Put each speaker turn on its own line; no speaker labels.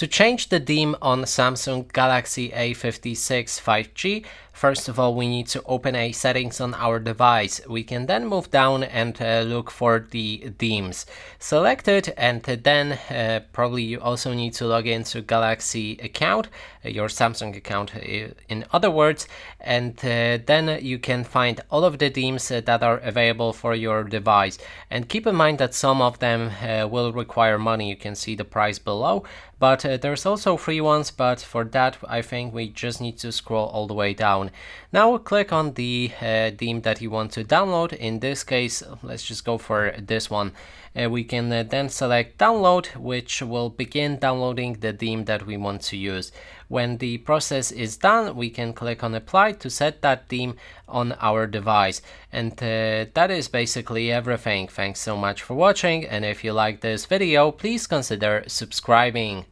To change the theme on Samsung Galaxy A56 5G, first of all we need to open a settings on our device. We can then move down and look for the themes. Select it, and then probably you also need to log into Galaxy account, your Samsung account in other words, and then you can find all of the themes that are available for your device. And keep in mind that some of them will require money. You can see the price below, but there's also free ones, but for that I think we just need to scroll all the way down. Now click on the theme that you want to download. In this case, let's just go for this one. We can then select download, which will begin downloading the theme that we want to use. When the process is done, we can click on apply to set that theme on our device. And that is basically everything. Thanks so much for watching, and if you like this video, please consider subscribing.